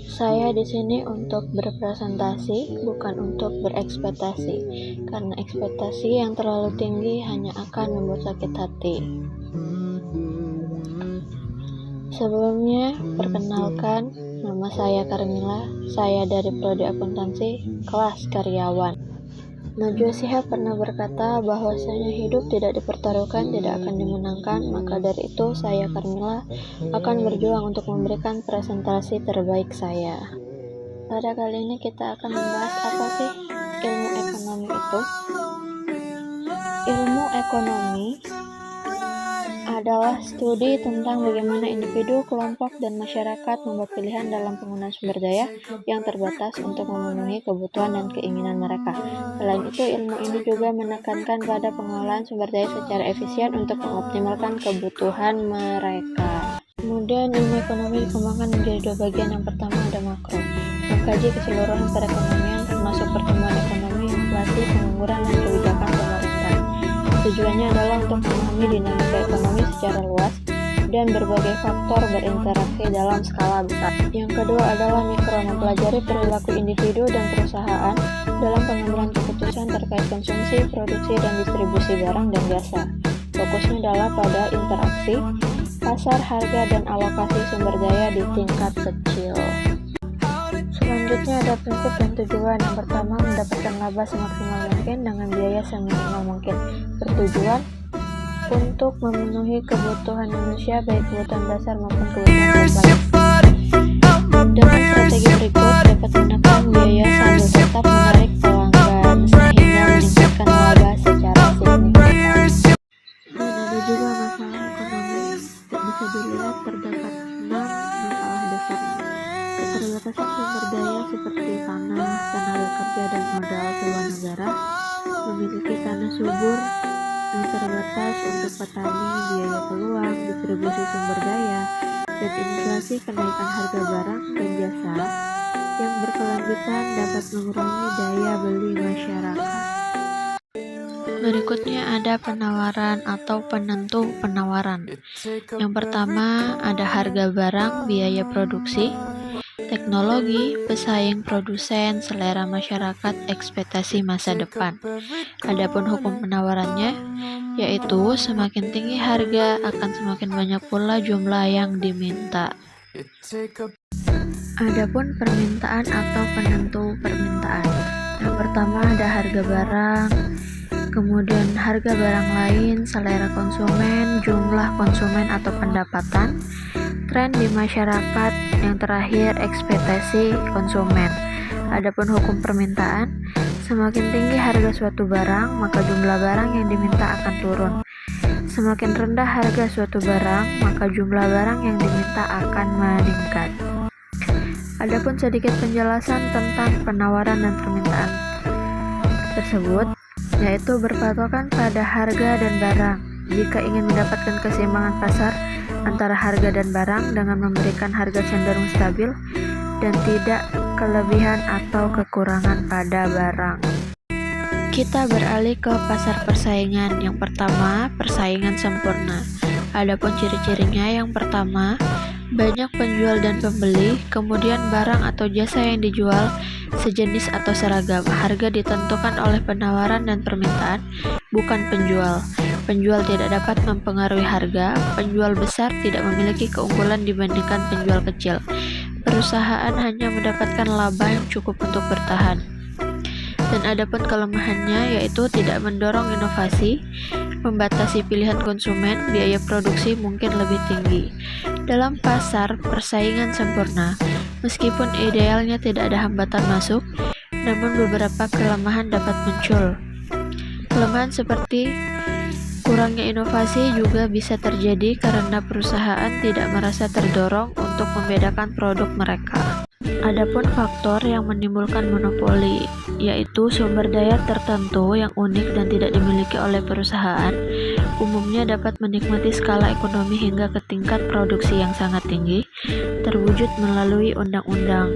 Saya di sini untuk berpresentasi, bukan untuk berekspektasi, karena ekspektasi yang terlalu tinggi hanya akan membuat sakit hati. Sebelumnya, perkenalkan, nama saya Carmilla, saya dari Prodi Akuntansi, kelas karyawan. Najwa Shihab pernah berkata bahwasanya hidup tidak dipertaruhkan tidak akan dimenangkan, maka dari itu saya Carmilla akan berjuang untuk memberikan presentasi terbaik saya. Pada kali ini kita akan membahas apa sih ilmu ekonomi itu. Ilmu ekonomi adalah studi tentang bagaimana individu, kelompok, dan masyarakat membuat pilihan dalam penggunaan sumber daya yang terbatas untuk memenuhi kebutuhan dan keinginan mereka. Selain itu, ilmu ini juga menekankan pada pengelolaan sumber daya secara efisien untuk mengoptimalkan kebutuhan mereka. Kemudian, ilmu ekonomi dikembangkan menjadi dua bagian. Yang pertama ada makro, mengkaji keseluruhan perekonomian termasuk pertumbuhan ekonomi, inflasi, pengangguran, dan kebijakan pemerintah. Tujuannya adalah untuk memahami dinamika ekonomi secara luas dan berbagai faktor berinteraksi dalam skala besar. Yang kedua adalah mikro, mempelajari perilaku individu dan perusahaan dalam pengambilan keputusan terkait konsumsi, produksi, dan distribusi barang dan jasa. Fokusnya adalah pada interaksi, pasar, harga, dan alokasi sumber daya di tingkat kecil. Selanjutnya ada prinsip dan tujuan. Yang pertama, mendapatkan laba semaksimal mungkin dengan biaya seminimal mungkin. Bertujuan untuk memenuhi kebutuhan manusia, baik kebutuhan dasar maupun kebutuhan tambahan. Dengan strategi berikut dapat menekan biaya sambil tetap menarik pelanggan sehingga meningkatkan laba secara signifikan. Dan ada juga masalah ekonomi. Bisa dilihat terdapat 6 masalah dasar. Keterbatasan sumber daya seperti tanah, tenaga kerja, dan modal sebuah negara. Memiliki tanah subur yang terbatas untuk petani, biaya peluang, distribusi sumber daya, dan inflasi kenaikan harga barang dan jasa yang berkelanjutan dapat mengurangi daya beli masyarakat. Berikutnya ada penawaran atau penentu penawaran. Yang pertama ada harga barang, biaya produksi, teknologi, pesaing produsen, selera masyarakat, ekspektasi masa depan. Adapun hukum penawarannya, yaitu semakin tinggi harga akan semakin banyak pula jumlah yang diminta. Adapun permintaan atau penentu permintaan. Yang pertama ada harga barang, kemudian harga barang lain, selera konsumen, jumlah konsumen atau pendapatan, tren di masyarakat, yang terakhir ekspektasi konsumen. Adapun hukum permintaan, semakin tinggi harga suatu barang, maka jumlah barang yang diminta akan turun. Semakin rendah harga suatu barang, maka jumlah barang yang diminta akan meningkat. Adapun sedikit penjelasan tentang penawaran dan permintaan tersebut, yaitu berpatokan pada harga dan barang. Jika ingin mendapatkan keseimbangan pasar antara harga dan barang dengan memberikan harga cenderung stabil dan tidak kelebihan atau kekurangan pada barang. Kita beralih ke pasar persaingan. Yang pertama, persaingan sempurna. Adapun ciri-cirinya, yang pertama, banyak penjual dan pembeli, kemudian barang atau jasa yang dijual sejenis atau seragam. Harga ditentukan oleh penawaran dan permintaan, bukan penjual. Penjual tidak dapat mempengaruhi harga. Penjual besar tidak memiliki keunggulan dibandingkan penjual kecil. Perusahaan hanya mendapatkan laba yang cukup untuk bertahan. Dan adapun kelemahannya, yaitu tidak mendorong inovasi, membatasi pilihan konsumen, biaya produksi mungkin lebih tinggi. Dalam pasar persaingan sempurna, meskipun idealnya tidak ada hambatan masuk, namun beberapa kelemahan dapat muncul. Kelemahan seperti kurangnya inovasi juga bisa terjadi karena perusahaan tidak merasa terdorong untuk membedakan produk mereka. Adapun faktor yang menimbulkan monopoli, yaitu sumber daya tertentu yang unik dan tidak dimiliki oleh perusahaan, umumnya dapat menikmati skala ekonomi hingga ke tingkat produksi yang sangat tinggi, terwujud melalui undang-undang.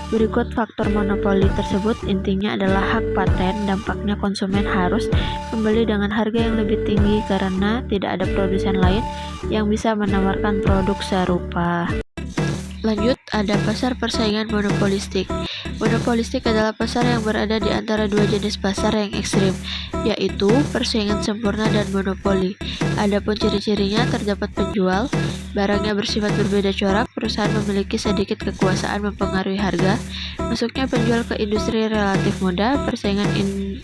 Berikut faktor monopoli tersebut, intinya adalah hak paten. Dampaknya konsumen harus membeli dengan harga yang lebih tinggi karena tidak ada produsen lain yang bisa menawarkan produk serupa. Lanjut, ada pasar persaingan monopolistik. Monopolistik adalah pasar yang berada di antara dua jenis pasar yang ekstrim, yaitu persaingan sempurna dan monopoli. Adapun ciri-cirinya terdapat penjual, barangnya bersifat berbeda corak, perusahaan memiliki sedikit kekuasaan mempengaruhi harga, masuknya penjual ke industri relatif mudah, persaingan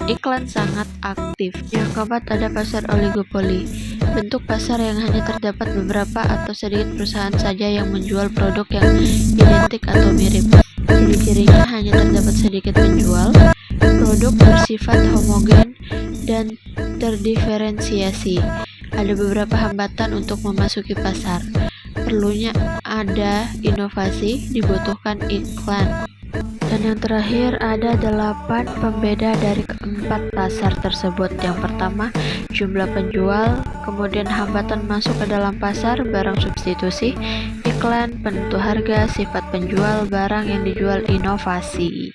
iklan sangat aktif. Yang keempat, ada pasar oligopoli. Bentuk pasar yang hanya terdapat beberapa atau sedikit perusahaan saja yang menjual produk yang identik atau mirip. Ciri-cirinya hanya terdapat sedikit penjual, produk bersifat homogen dan terdiferensiasi. Ada beberapa hambatan untuk memasuki pasar. Perlunya ada inovasi, dibutuhkan iklan. Dan yang terakhir, ada 8 pembeda dari keempat pasar tersebut. Yang pertama, jumlah penjual, kemudian hambatan masuk ke dalam pasar, barang substitusi, iklan, penentu harga, sifat penjual, barang yang dijual, inovasi.